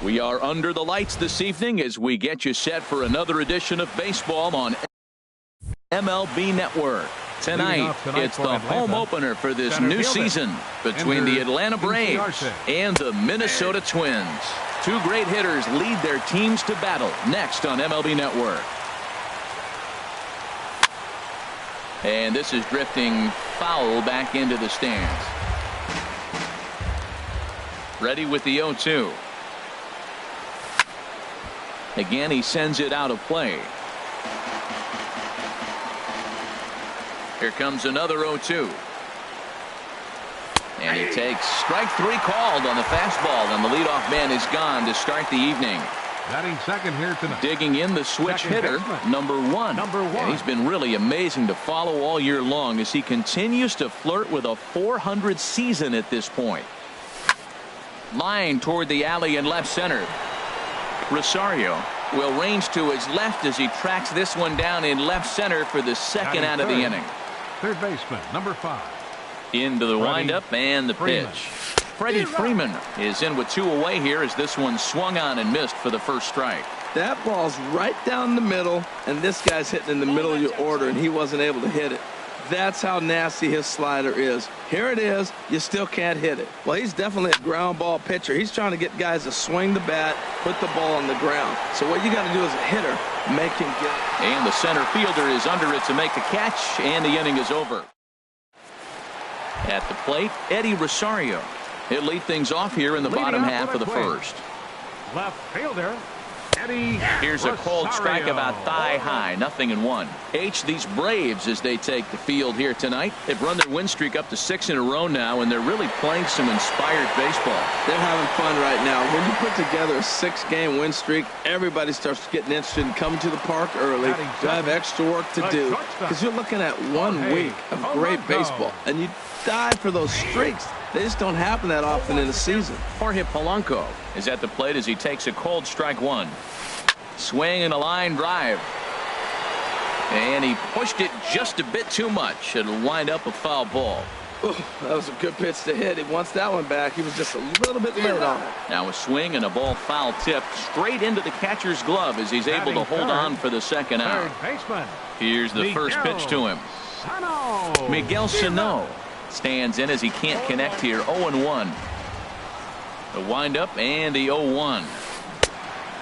We are under the lights this evening as we get you set for another edition of baseball on MLB Network. Tonight, it's the home opener for this new season between the Atlanta Braves and the Minnesota Twins. Two great hitters lead their teams to battle next on MLB Network. And this is drifting foul back into the stands. Ready with the 0-2. Again, he sends it out of play. Here comes another 0-2. And he takes strike three called on the fastball, and the leadoff man is gone to start the evening. Batting second here tonight. Digging in the switch hitter, number one. And he's been really amazing to follow all year long as he continues to flirt with a .400 season at this point. Line toward the alley in left center. Rosario will range to his left as he tracks this one down in left center for the second out of the inning. Third baseman, number 5. Into the windup and the pitch. Freddie Freeman is in with 2 away here as this one swung on and missed for the first strike. That ball's right down the middle, and this guy's hitting in the middle of your order, and he wasn't able to hit it. That's how nasty his slider is. Here it is. You still can't hit it. Well, he's definitely a ground ball pitcher. He's trying to get guys to swing the bat, put the ball on the ground. So what you got to do as a hitter, make him get it. And the center fielder is under it to make the catch, and the inning is over. At the plate, Eddie Rosario. He'll lead things off here in the bottom half of the first. Left fielder. Here's a cold strike about thigh high, 0-1. These Braves, as they take the field here tonight, they've run their win streak up to 6 in a row now, and they're really playing some inspired baseball. They're having fun right now. When you put together a 6-game win streak, everybody starts getting interested in coming to the park early. You have extra work to do because you're looking at 1 week of great baseball, and you die for those streaks. They just don't happen that often in a season. Jorge Polanco is at the plate as he takes a cold strike 1. Swing and a line drive. And he pushed it just a bit too much. It'll wind up a foul ball. Ooh, that was a good pitch to hit. He wants that one back. He was just a little bit late on it. Now a swing and a ball foul tipped straight into the catcher's glove as he's able to hold on for the second out. Here's the first pitch to him. Miguel Sano stands in as he can't connect here. 0-1. The windup and the 0-1.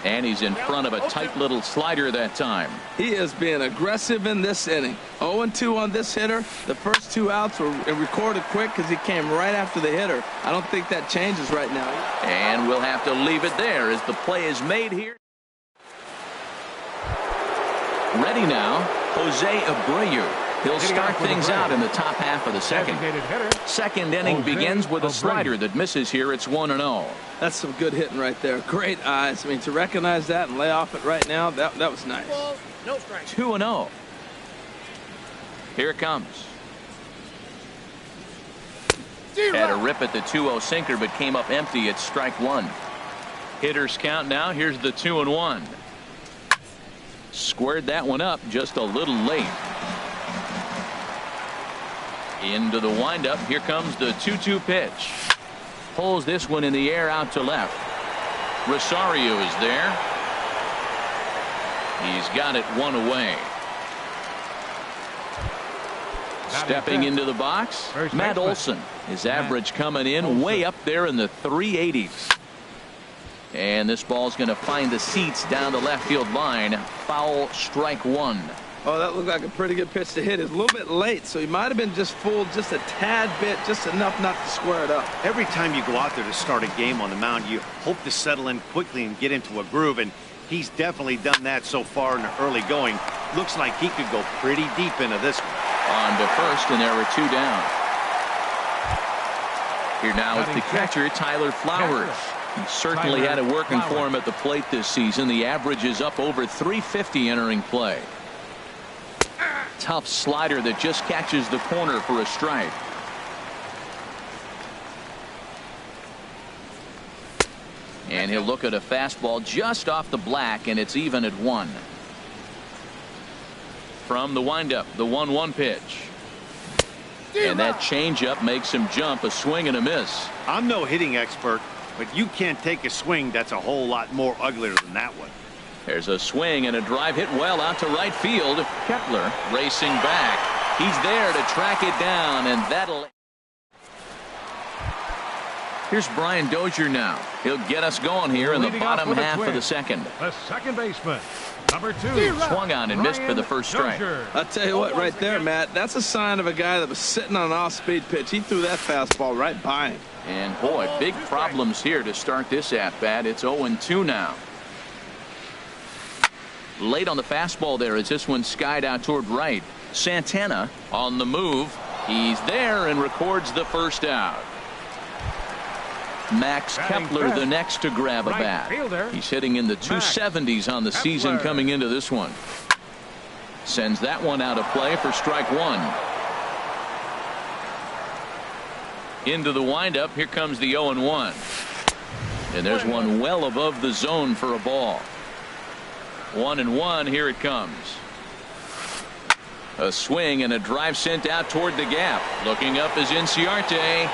And he's in front of a tight little slider that time. He is being aggressive in this inning. 0-2 on this hitter. The first 2 outs were recorded quick because he came right after the hitter. I don't think that changes right now. And we'll have to leave it there as the play is made here. Ready now, Jose Abreu. He'll start things out in the top half of the second. Second inning begins with a slider that misses here. It's 1-0. That's some good hitting right there. Great eyes. I mean, to recognize that and lay off it right now, that was nice. 2-0. Here it comes. Had a rip at the 2-0 sinker, but came up empty at strike 1. Hitters count now. Here's the 2-1. Squared that one up just a little late. Into the windup. Here comes the 2-2 pitch. Pulls this one in the air out to left. Rosario is there. He's got it 1 away. Stepping into the box, Matt Olson. His average coming in way up there in the 380s. And this ball's going to find the seats down the left field line. Foul, strike 1. Oh, that looked like a pretty good pitch to hit. It's a little bit late, so he might have been just fooled just a tad bit, just enough not to square it up. Every time you go out there to start a game on the mound, you hope to settle in quickly and get into a groove, and he's definitely done that so far in the early going. Looks like he could go pretty deep into this one. On to first, and there were 2 down. Here now is the catcher, Tyler Flowers. He certainly had it working for him at the plate this season. The average is up over 350 entering play. Tough slider that just catches the corner for a strike. And he'll look at a fastball just off the black, and it's even at 1. From the windup, the 1-1 pitch. And that changeup makes him jump. A swing and a miss. I'm no hitting expert, but you can't take a swing that's a whole lot more uglier than that one. There's a swing and a drive hit well out to right field. Kepler racing back. He's there to track it down, and that'll... Here's Brian Dozier now. He'll get us going here in the bottom half of the second. The second baseman, number 2. Swung on and missed for the first strike. I'll tell you what, right there, Matt, that's a sign of a guy that was sitting on an off-speed pitch. He threw that fastball right by him. And boy, big problems here to start this at-bat. It's 0-2 now. Late on the fastball there as this one skied out toward right. Santana on the move. He's there and records the first out. Max Kepler the next to grab a bat. He's hitting in the 270s on the season coming into this one. Sends that one out of play for strike one. Into the windup. Here comes the 0-1. And there's one well above the zone for a ball. 1-1. Here it comes. A swing and a drive sent out toward the gap. Looking up is Inciarte.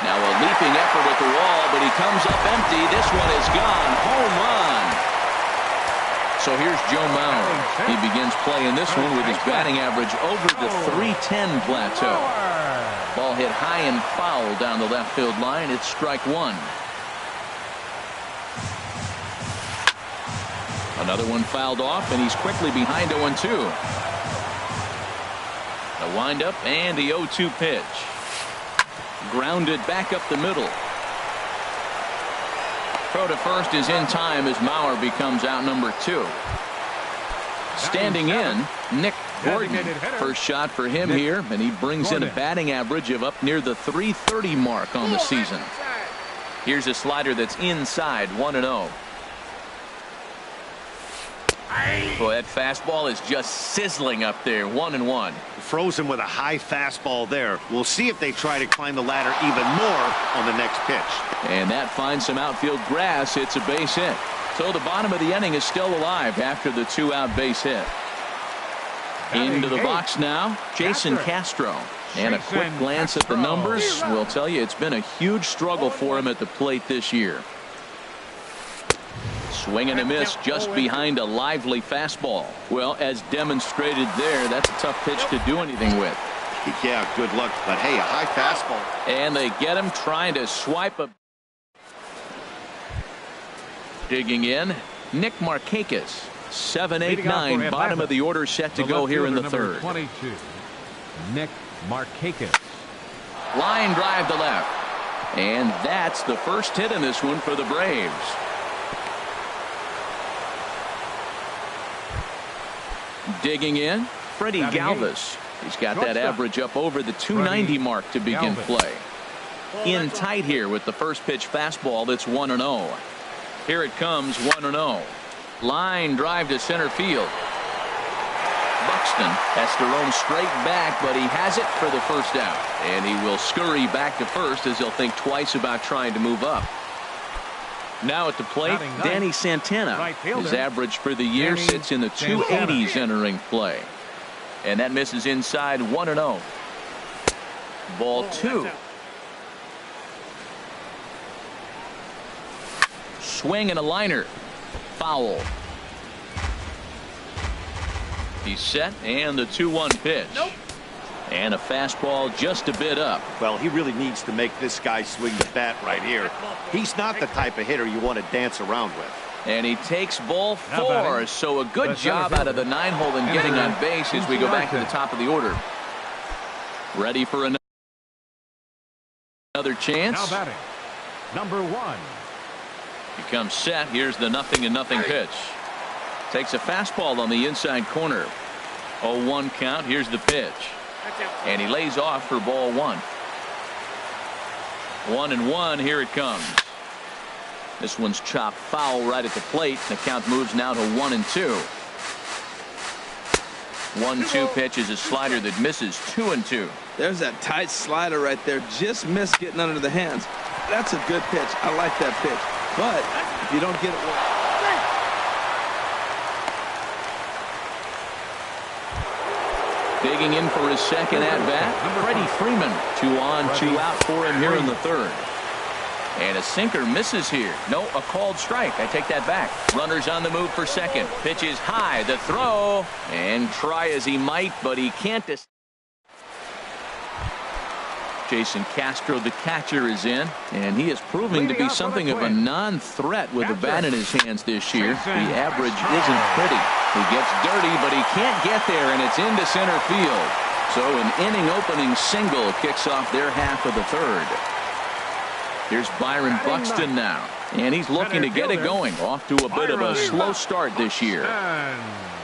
Now a leaping effort at the wall, but he comes up empty. This one is gone. Home run. So here's Joe Mauer. He begins playing this one with his batting average over the .310 plateau. Ball hit high and foul down the left field line. It's strike one. Another one fouled off, and he's quickly behind 0-2. The windup and the 0-2 pitch. Grounded back up the middle. Throw to first is in time as Mauer becomes out number 2. Standing in, Nick Gordon. First shot for him here, and he brings in a batting average of up near the .330 mark on the season. Here's a slider that's inside, 1-0. Boy, that fastball is just sizzling up there. 1-1. Frozen with a high fastball there. We'll see if they try to climb the ladder even more on the next pitch. And that finds some outfield grass. It's a base hit. So the bottom of the inning is still alive after the 2-out base hit. Into the box now, Jason Castro. And a quick glance at the numbers will tell you it's been a huge struggle for him at the plate this year. Swing and a miss just behind a lively fastball. Well, as demonstrated there, that's a tough pitch to do anything with. Yeah, good luck. But hey, a high fastball. And they get him trying to swipe a... Digging in, Nick Markakis. 7-8-9, bottom of the order set to go here in the third. 22, Nick Markakis. Line drive to left. And that's the first hit in this one for the Braves. Digging in, Freddie Galvis. He's got that average up over the 290 mark to begin play. In tight here with the first pitch fastball. That's 1-0. Here it comes, 1-0. Line drive to center field. Buxton has to roam straight back, but he has it for the first out. And he will scurry back to first as he'll think twice about trying to move up. Now at the plate, Danny Santana. His average for the year sits in the 280s entering play. And that misses inside, 1-0. Ball 2. Swing and a liner. Foul. He's set, and the 2-1 pitch. And a fastball just a bit up. Well, he really needs to make this guy swing the bat right here. He's not the type of hitter you want to dance around with. And he takes ball 4, so a good job out of the 9-hole in getting on base as we go back to the top of the order. Ready for another chance. Now batting, number 1. He comes set. Here's the 0-0 pitch. Takes a fastball on the inside corner. 0-1 count. Here's the pitch. And he lays off for ball 1. 1-1. Here it comes. This one's chopped foul right at the plate. The count moves now to 1-2. 1-2 pitch is a slider that misses 2-2. There's that tight slider right there. Just missed getting under the hands. That's a good pitch. I like that pitch. But if you don't get it... Digging in for his second at-bat, Freddie Freeman. 2 on, 2 out for him here in the third. And a sinker misses here. No, a called strike. I take that back. Runners on the move for second. Pitch is high. The throw. And try as he might, but he can't. Jason Castro, the catcher, is in, and he is proving to be something of a non-threat with the bat in his hands this year. The average isn't pretty. He gets dirty, but he can't get there, and it's into center field. So an inning-opening single kicks off their half of the third. Here's Byron Buxton now, and he's looking to get it going. Off to a bit of a slow start this year.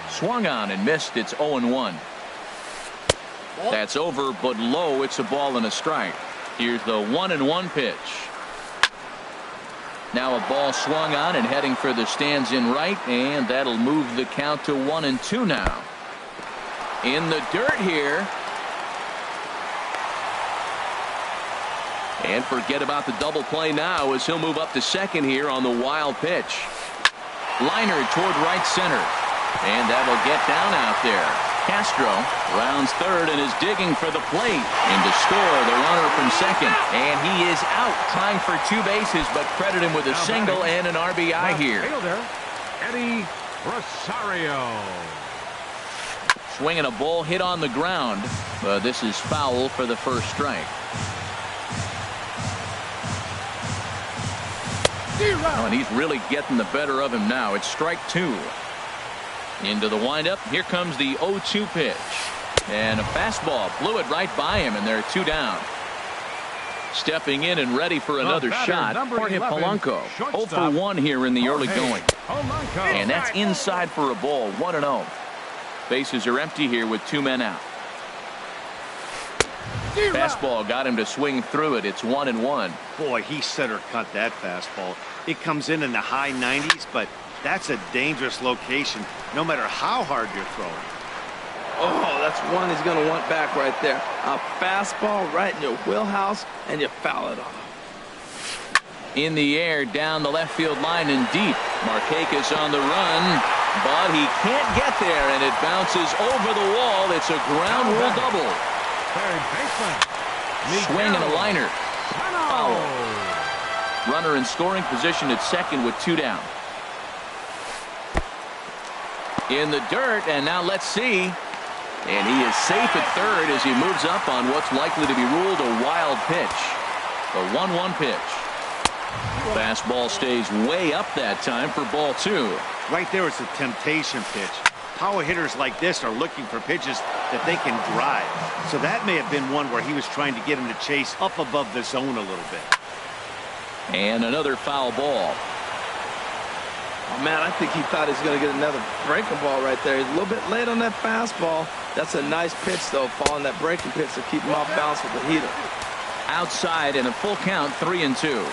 Swung on and missed. It's 0-1. That's over, but low. It's a ball and a strike. Here's the 1-1 pitch. Now a ball swung on and heading for the stands in right, and that'll move the count to 1-2 now. In the dirt here. And forget about the double play now as he'll move up to second here on the wild pitch. Liner toward right center. And that'll get down out there. Castro rounds third and is digging for the plate. And to score, the runner from second. And he is out trying for 2 bases, but credit him with a single and an RBI here. Fielder, Eddie Rosario. Swinging a ball hit on the ground. But this is foul for the first strike. Oh, and he's really getting the better of him now. It's strike 2. Into the windup. Here comes the 0-2 pitch. And a fastball blew it right by him, and they're 2 down. Stepping in and ready for another shot, Jorge Polanco. 0 for 1 here in the early going. And that's inside for a ball. 1-0. Bases are empty here with 2 men out. Fastball got him to swing through it. It's 1-1. Boy, he center cut that fastball. It comes in the high 90s, but that's a dangerous location, no matter how hard you're throwing. Oh, that's one he's going to want back right there. A fastball right in your wheelhouse, and you foul it off. In the air, down the left field line and deep. Markakis on the run, but he can't get there, and it bounces over the wall. It's a ground rule double. Third baseman. Swing and a liner. Foul. Runner in scoring position at second with 2 down. In the dirt, and now let's see. And he is safe at third as he moves up on what's likely to be ruled a wild pitch. The 1-1 pitch. Fastball stays way up that time for ball 2. Right there, it's a temptation pitch. Power hitters like this are looking for pitches that they can drive. So that may have been one where he was trying to get him to chase up above the zone a little bit. And another foul ball. Oh, man, I think he thought he was going to get another breaking ball right there. He's a little bit late on that fastball. That's a nice pitch, though, following that breaking pitch to keep him off balance with the heater. Outside and a full count, 3-2.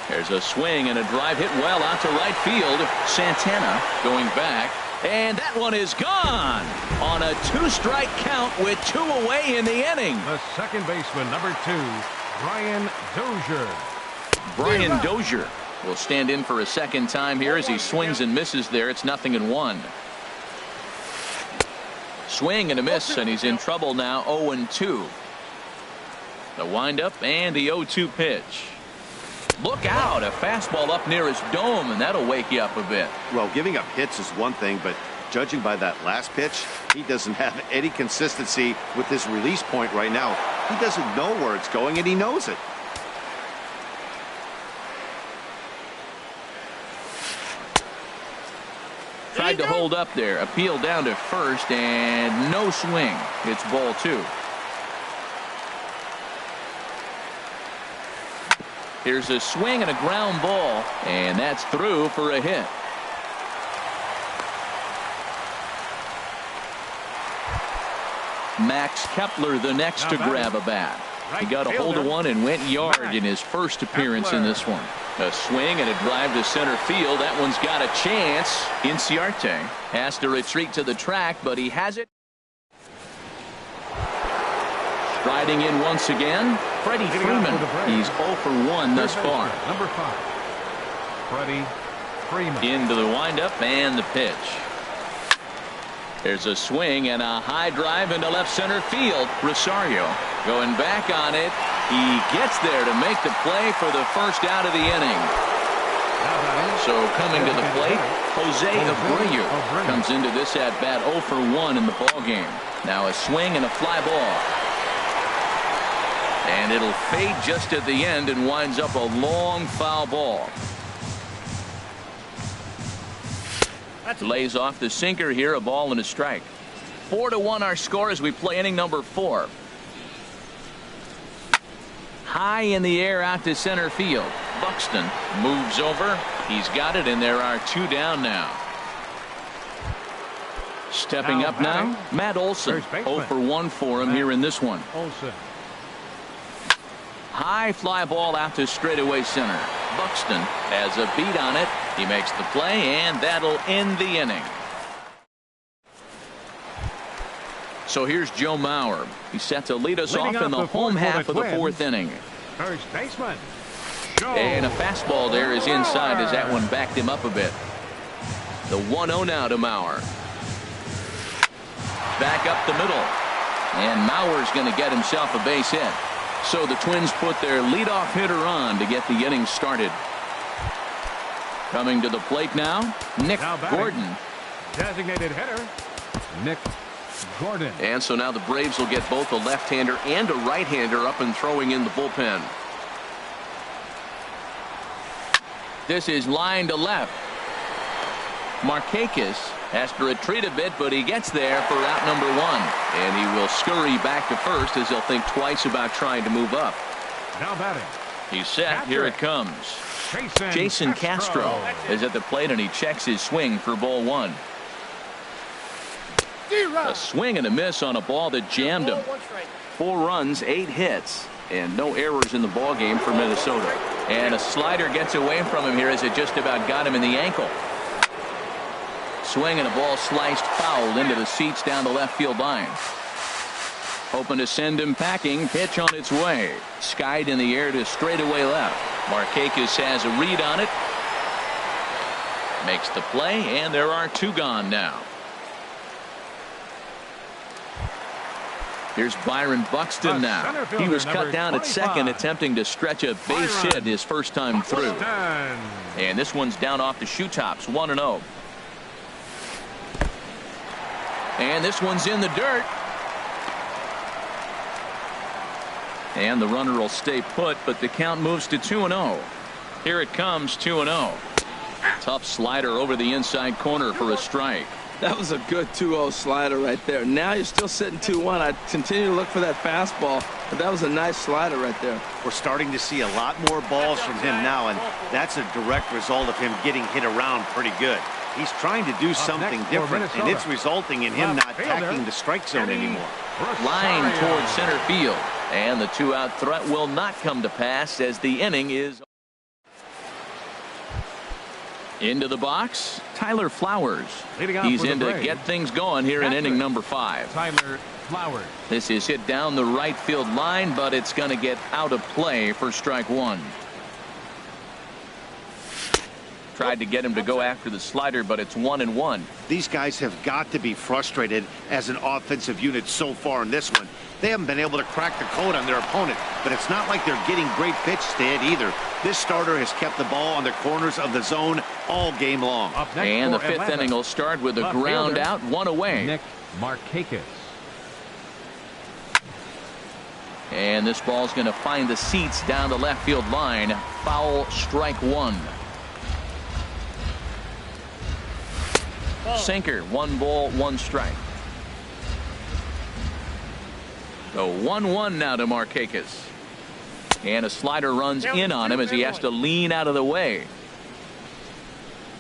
There's a swing and a drive hit well out to right field. Santana going back. And that one is gone on a 2-strike count with 2 away in the inning. The second baseman, number 2, Brian Dozier. Brian Dozier will stand in for a second time here as he swings and misses there. It's 0-1. Swing and a miss, and he's in trouble now. 0-2. The windup and the 0-2 pitch. Look out, a fastball up near his dome, and that'll wake you up a bit. Well, giving up hits is one thing, but judging by that last pitch, he doesn't have any consistency with his release point right now. He doesn't know where it's going, and he knows it. Tried to hold up there. Appeal down to first, and no swing. It's ball 2. Here's a swing and a ground ball, and that's through for a hit. Max Kepler the next to grab a bat. He got a hold of one and went yard in his first appearance in this one. A swing and a drive to center field. That one's got a chance. Inciarte has to retreat to the track, but he has it. Striding in once again, Freddie Freeman. He's 0 for 1 thus far. Number 5, Freddie Freeman. Into the windup and the pitch. There's a swing and a high drive into left center field. Rosario going back on it. He gets there to make the play for the first out of the inning. So coming to the plate, Jose Abreu comes into this at bat 0 for 1 in the ball game. Now a swing and a fly ball. And it'll fade just at the end and winds up a long foul ball. Lays off the sinker here, a ball and a strike. 4-1 our score as we play inning number 4. High in the air out to center field. Buxton moves over. He's got it, and there are 2 down now. Stepping up now, Matt Olson. 0 for 1 for him here in this one. High fly ball out to straightaway center. Buxton has a beat on it. He makes the play, and that'll end the inning. So here's Joe Mauer. He's set to lead us off in the home half of the 4th inning. First baseman. And a fastball there is inside as that one backed him up a bit. The 1-0 now to Mauer. Back up the middle. And Mauer's going to get himself a base hit. So the Twins put their leadoff hitter on to get the inning started. Coming to the plate now, Nick Gordon. Designated hitter, Nick Gordon. And so now the Braves will get both a left-hander and a right-hander up and throwing in the bullpen. This is line to left. Markakis has to retreat a bit, but he gets there for out number 1. And he will scurry back to first as he'll think twice about trying to move up. Now batting. He's set. Here it comes. Jason Castro is at the plate, and he checks his swing for ball 1. A swing and a miss on a ball that jammed him. 4 runs, 8 hits, and no errors in the ball game for Minnesota. And a slider gets away from him here as it just about got him in the ankle. Swing and a ball sliced foul into the seats down the left field line. Hoping to send him packing. Pitch on its way. Skied in the air to straightaway left. Markakis has a read on it. Makes the play, and there are 2 gone now. Here's Byron Buxton now. He was cut down at second, attempting to stretch a base hit his first time through. And this one's down off the shoe tops, 1-0. And this one's in the dirt. And the runner will stay put, but the count moves to 2-0. Here it comes, 2-0. Tough slider over the inside corner for a strike. That was a good 2-0 slider right there. Now you're still sitting 2-1. I'd continue to look for that fastball, but that was a nice slider right there. We're starting to see a lot more balls from him now, and that's a direct result of him getting hit around pretty good. He's trying to do something different, and it's resulting in him not attacking the strike zone anymore. Line towards center field, and the 2-out threat will not come to pass as the inning is into the box. Tyler Flowers. He's in to get things going here in inning number 5. Tyler Flowers. This is hit down the right field line, but it's going to get out of play for strike 1. Tried to get him to go after the slider, but it's 1-1. These guys have got to be frustrated as an offensive unit so far in this one. They haven't been able to crack the code on their opponent, but it's not like they're getting great pitches to hit either. This starter has kept the ball on the corners of the zone all game long. And the 5th inning will start with a ground out, 1 away. Nick Markakis. And this ball's going to find the seats down the left field line. Foul, strike 1. Sinker, 1 ball, 1 strike. So 1-1 now to Markakis. And a slider runs in on him as he has to lean out of the way.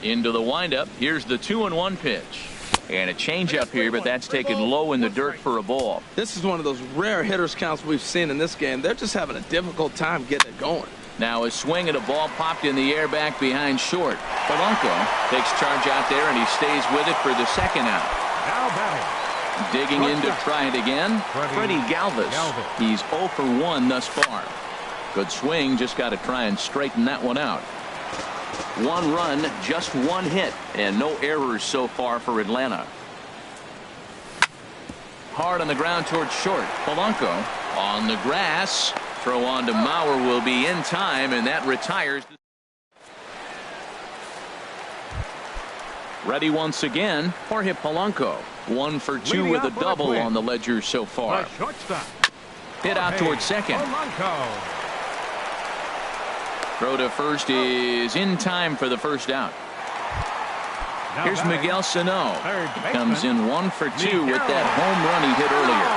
Into the windup. Here's the 2-1 pitch. And a changeup here, but that's taken low in the dirt for a ball. This is one of those rare hitters counts we've seen in this game. They're just having a difficult time getting it going. Now a swing and a ball popped in the air back behind short. Polanco takes charge out there, and he stays with it for the 2nd out. Now batting. Digging in to try it again, Freddie Galvis. He's 0 for 1 thus far. Good swing, just got to try and straighten that one out. 1 run, just 1 hit, and no errors so far for Atlanta. Hard on the ground towards short. Polanco on the grass. Throw on to Mauer will be in time, and that retires. Ready once again, Jorge Polanco. 1 for 2 with a double on the ledger so far. Hit out towards second. Throw to first is in time for the first out. Here's Miguel Sano. He comes in 1 for 2 with that home run he hit earlier.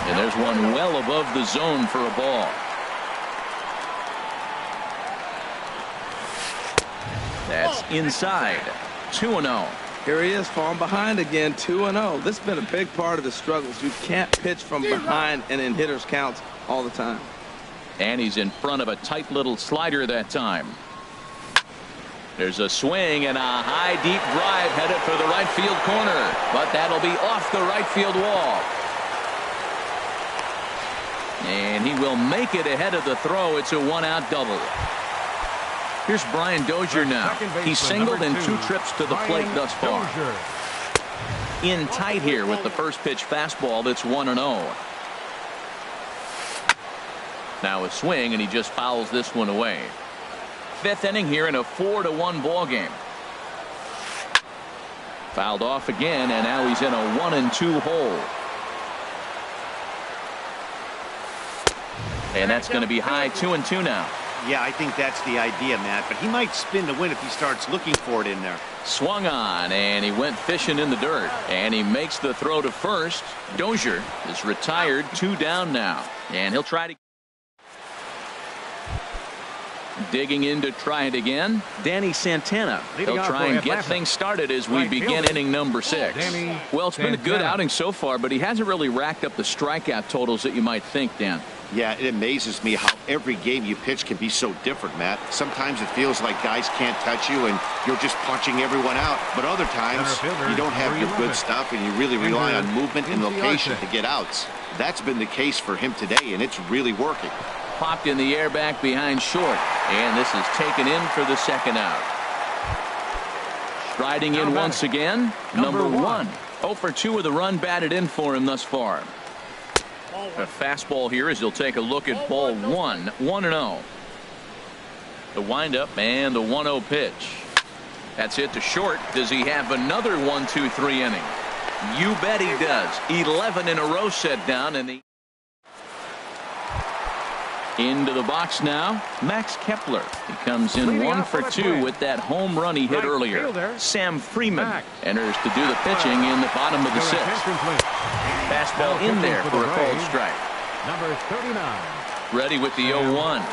And there's one well above the zone for a ball. That's inside. 2-0. Here he is, falling behind again, 2-0. This has been a big part of the struggles. You can't pitch from behind and in hitters' counts all the time. And he's in front of a tight little slider that time. There's a swing and a high, deep drive headed for the right field corner. But that'll be off the right field wall. And he will make it ahead of the throw. It's a 1-out double. Here's Brian Dozier now. He's singled in 2 trips to the plate thus far. In tight here with the first pitch fastball that's 1-0. Now a swing, and he just fouls this one away. 5th inning here in a 4-1 ball game. Fouled off again, and now he's in a 1-2 hole. And that's going to be high 2-2 now. Yeah, I think that's the idea, Matt, but he might spin to win if he starts looking for it in there. Swung on, and he went fishing in the dirt, and he makes the throw to first. Dozier is retired, 2 down now, and he'll try to digging in to try it again. Danny Santana. He'll try and get things started as we begin inning number 6. Well, it's been a good outing so far, but he hasn't really racked up the strikeout totals that you might think, Dan. Yeah, it amazes me how every game you pitch can be so different, Matt. Sometimes it feels like guys can't touch you and you're just punching everyone out. But other times you don't have your good stuff and you really rely on movement and location to get outs. That's been the case for him today, and it's really working. Popped in the air back behind short, and this is taken in for the 2nd out. Striding in once again, number 1. 0 for 2 with a run batted in for him thus far. A fastball here as he'll take a look at ball 1. 1-0. The windup and the 1-0 pitch. That's hit to short. Does he have another 1-2-3 inning? You bet he does. 11 in a row set down, and the into the box now, Max Kepler. He comes in 1 for 2 with that home run he hit earlier. Sam Freeman enters to do the pitching in the bottom of the 6th. Fastball in there for a cold strike. Number 39. Ready with the 0-1.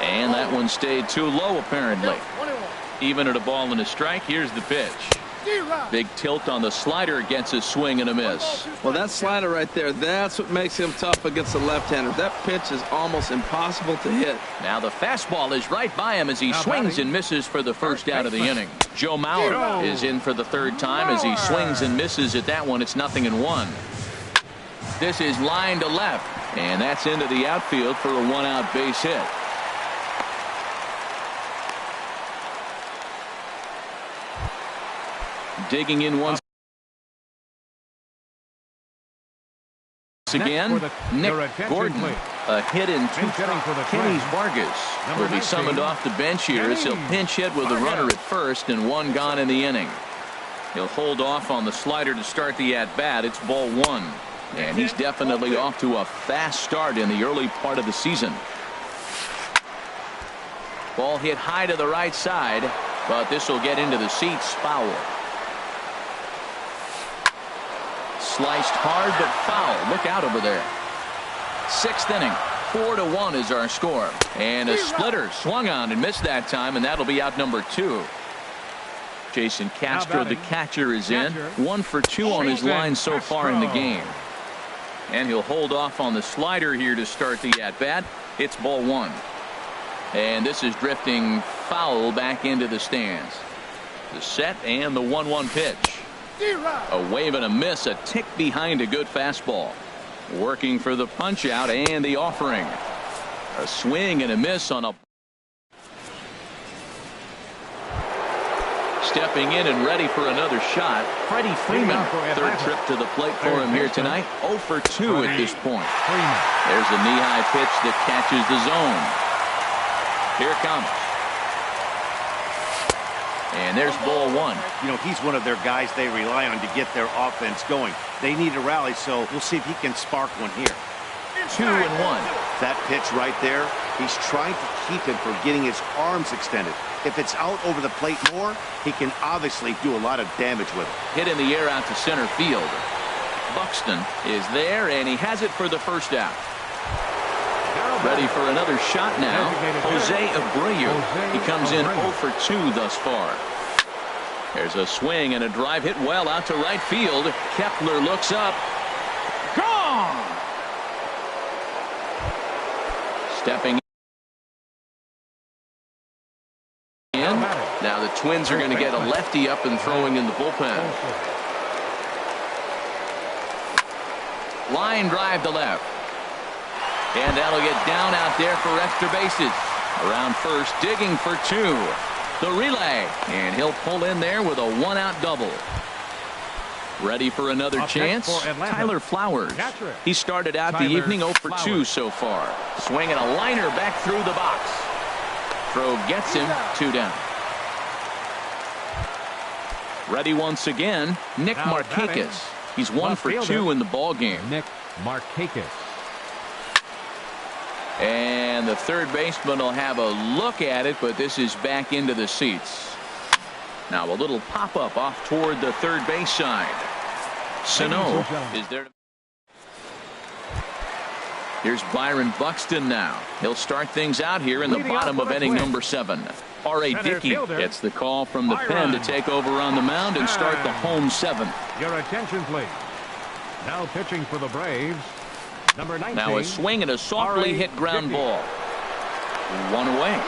And that one stayed too low apparently. Even at a ball and a strike, here's the pitch. Big tilt on the slider, gets a swing and a miss. Well, that slider right there, that's what makes him tough against the left-hander. That pitch is almost impossible to hit. Now the fastball is right by him as he swings and misses for the first out of the inning. Joe Mauer is in for the 3rd time as he swings and misses at that one. It's 0-1. This is line to left, and that's into the outfield for a 1-out base hit. Digging in once again, Nick Gordon. A hit in 2. Kenny Vargas will be summoned off the bench here as he'll pinch hit with a runner at first and 1 gone in the inning. He'll hold off on the slider to start the at-bat. It's ball 1. And he's definitely off to a fast start in the early part of the season. Ball hit high to the right side, but this will get into the seats. Foul. Sliced hard but foul. Look out over there. 6th inning. 4-1 is our score. And a splitter swung on and missed that time, and that'll be out number 2. Jason Castro, the catcher, is in. 1 for 2 on his line so far in the game. And he'll hold off on the slider here to start the at-bat. It's ball 1. And this is drifting foul back into the stands. The set and the 1-1 pitch. A wave and a miss, a tick behind a good fastball. Working for the punch out and the offering. A swing and a miss on a stepping in and ready for another shot. Freddie Freeman, third trip to the plate for him here tonight. 0 for 2 at this point. There's a knee-high pitch that catches the zone. Here it comes. And there's ball one. You know, he's one of their guys they rely on to get their offense going. They need a rally, so we'll see if he can spark one here. 2-1. That pitch right there, he's trying to keep him from getting his arms extended. If it's out over the plate more, he can obviously do a lot of damage with it. Hit in the air out to center field. Buxton is there, and he has it for the first out. Ready for another shot now. Jose Abreu. He comes in 0 for 2 thus far. There's a swing and a drive hit well out to right field. Kepler looks up. Gone! Stepping in. Now the Twins are going to get a lefty up and throwing in the bullpen. Line drive to left. And that'll get down out there for extra bases. Around first, digging for 2. The relay. And he'll pull in there with a 1-out double. Ready for another chance. Tyler Flowers. He started out the evening 0 for 2 so far. Swinging a liner back through the box. Throw gets him 2 down. Ready once again, Nick Markakis. He's 1 for 2 in the ball game. Nick Markakis. And the third baseman will have a look at it, but this is back into the seats. Now a little pop-up off toward the third base side. Sano is there. Here's Byron Buxton now. He'll start things out here in the bottom of inning number 7. R.A. Dickey gets the call from the pen to take over on the mound and start the home 7th. Your attention, please. Now pitching for the Braves. Number 19. Now a swing and a softly hit ground ball. 1 away.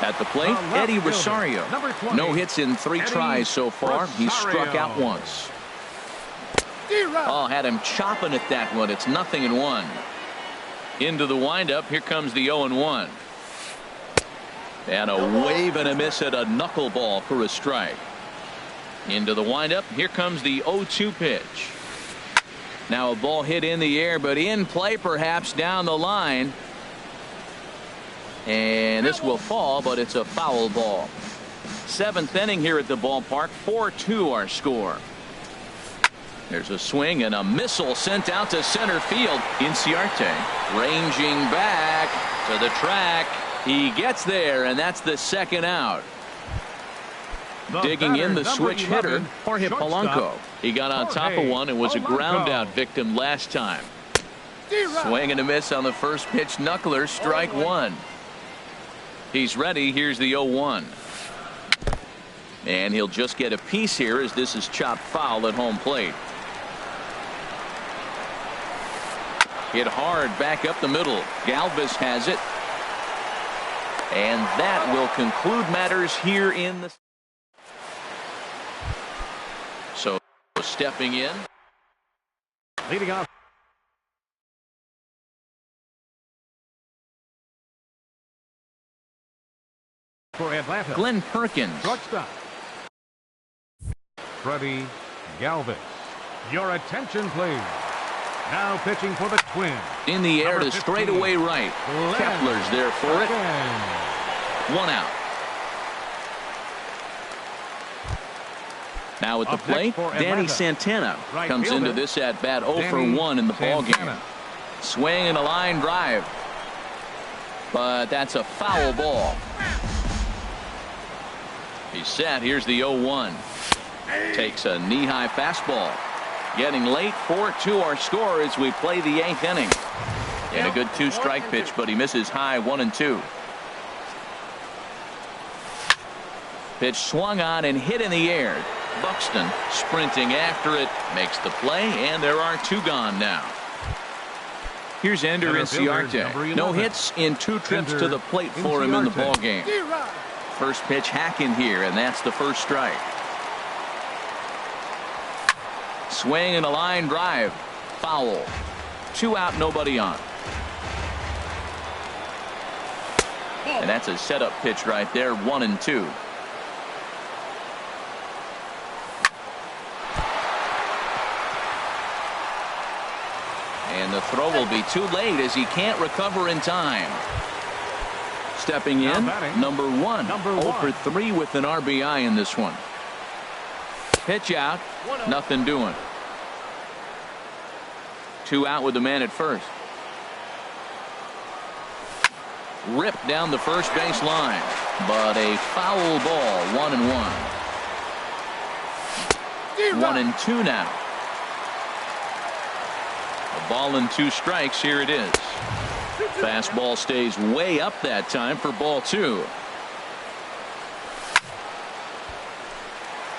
At the plate, Eddie Rosario. No hits in 3 tries so far. He's struck out once. Oh, had him chopping at that one. It's 0-1. Into the windup. Here comes the 0-1. And a wave and a miss at a knuckleball for a strike. Into the windup. Here comes the 0-2 pitch. Now a ball hit in the air, but in play perhaps down the line. And this will fall, but it's a foul ball. 7th inning here at the ballpark. 4-2 our score. There's a swing and a missile sent out to center field. Inciarte ranging back to the track. He gets there, and that's the 2nd out. Digging in the switch hitter, Jorge Polanco. He got on top of one and was a ground out victim last time. Swing and a miss on the first pitch knuckler, strike 1. He's ready. Here's the 0-1. And he'll just get a piece here as this is chopped foul at home plate. Hit hard back up the middle. Galvis has it. And that will conclude matters here in the. So stepping in. Leading off. For Atlanta. Glenn Perkins. Shortstop. Freddie Galvis. Your attention, please. Now pitching for the Twins. In the air to straightaway right. Kepler's there for it. 1 out. Now at the plate, Danny Santana comes into this at bat 0 for 1 in the ball game. Swing and a line drive. But that's a foul ball. He's set. Here's the 0-1. Takes a knee-high fastball. Getting late. 4-2 our score as we play the 8th inning. And a good 2-strike pitch, but he misses high 1-2. Pitch swung on and hit in the air. Buxton sprinting after it, makes the play, and there are 2 gone now. Here's Ender Inciarte. No hits in 2 trips to the plate for him in the ball game. First pitch hack in here, and that's the first strike. Swing and a line drive. Foul. 2 out, nobody on. And that's a setup pitch right there, 1-2. And the throw will be too late as he can't recover in time. Stepping in, number one. 0 for 3 with an RBI in this one. Pitch out, nothing doing. 2 out with the man at first. Ripped down the first base line, but a foul ball, 1-1. 1-2 now. A ball and 2 strikes. Here it is. Fastball stays way up that time for ball 2.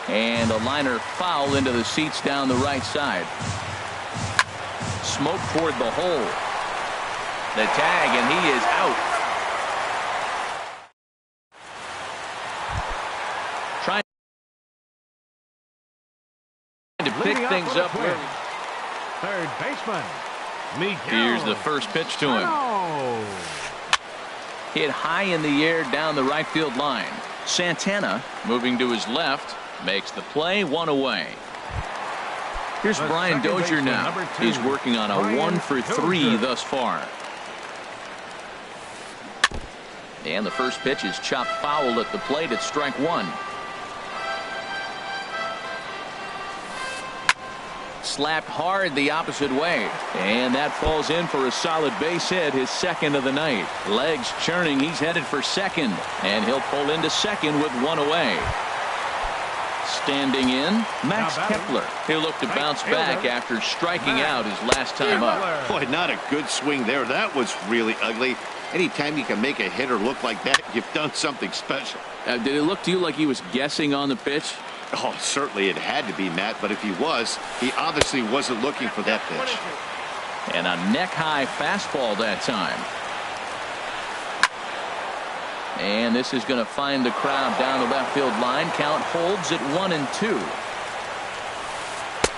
And a liner foul into the seats down the right side. Smoke toward the hole. The tag, and he is out. Trying to pick things up. Third baseman. Here's the first pitch to him. Hit high in the air down the right field line. Santana moving to his left makes the play, 1 away. Here's Brian Dozier now. He's working on a 1 for 3 thus far. And the first pitch is chopped foul at the plate at strike 1. Slapped hard the opposite way, and that falls in for a solid base hit, his second of the night. Legs churning, he's headed for second, and he'll pull into second with 1 away. Standing in, Max Kepler. He'll look to bounce back after striking out his last time up. Boy, not a good swing there. That was really ugly. Anytime you can make a hitter look like that, you've done something special. Did it look to you like he was guessing on the pitch? Oh, certainly it had to be, Matt, but if he was, he obviously wasn't looking for that pitch. And a neck-high fastball that time. And this is going to find the crowd down the left field line. Count holds at 1-2.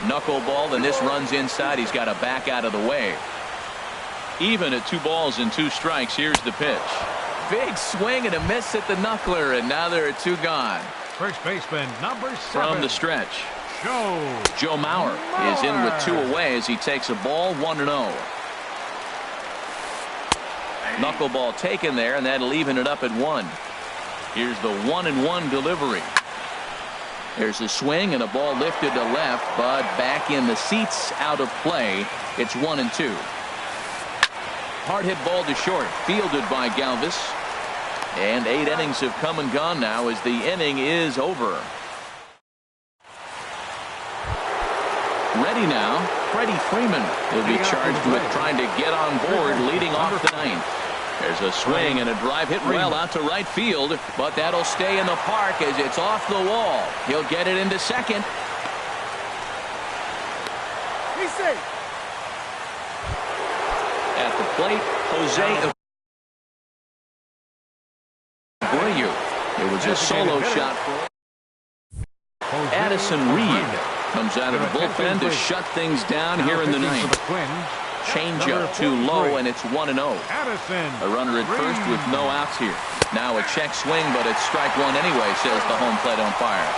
Knuckleball, and this runs inside. He's got to back out of the way. Even at 2 balls and 2 strikes. Here's the pitch. Big swing and a miss at the knuckler, and now there are 2 gone. First baseman, number 7. From the stretch, Joe Mauer is in with 2 away as he takes a ball, 1-0. Knuckleball taken there, and that'll even it up at 1. Here's the 1-1 delivery. There's a swing and a ball lifted to left, but back in the seats, out of play. It's 1-2. Hard hit ball to short, fielded by Galvis. And 8 innings have come and gone now as the inning is over. Ready now, Freddie Freeman will be charged with trying to get on board leading off the 9th. There's a swing and a drive hit well out to right field, but that'll stay in the park as it's off the wall. He'll get it into second. He's safe. At the plate, Jose Abreu. It was a solo shot for Addison Reed. Comes out of the bullpen to shut things down here in the 9th. Changeup too low, and it's 1-0. A runner at first with no outs here. Now a check swing, but it's strike 1 anyway, says the home plate umpire.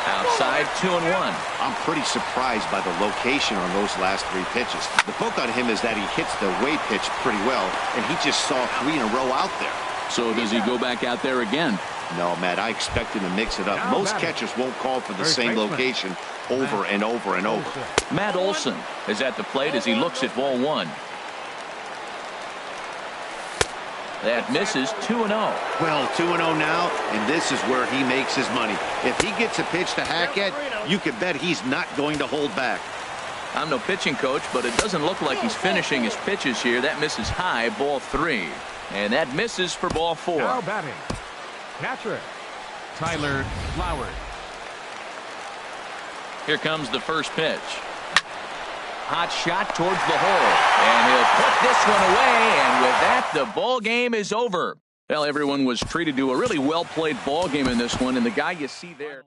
Outside, 2-1. I'm pretty surprised by the location on those last 3 pitches. The book on him is that he hits the way pitch pretty well, and he just saw 3 in a row out there. So does he go back out there again? No, Matt, I expect him to mix it up. Most catchers won't call for the same location over and over and over. Matt Olson is at the plate as he looks at ball 1. That misses, 2-0. Well, 2-0 now, and this is where he makes his money. If he gets a pitch to hack at, you can bet he's not going to hold back. I'm no pitching coach, but it doesn't look like he's finishing his pitches here. That misses high, ball 3. And that misses for ball 4. Now batting, catcher, Tyler Flowers. Here comes the first pitch. Hot shot towards the hole, and he'll put this one away, and with that, the ball game is over. Well, everyone was treated to a really well-played ball game in this one, and the guy you see there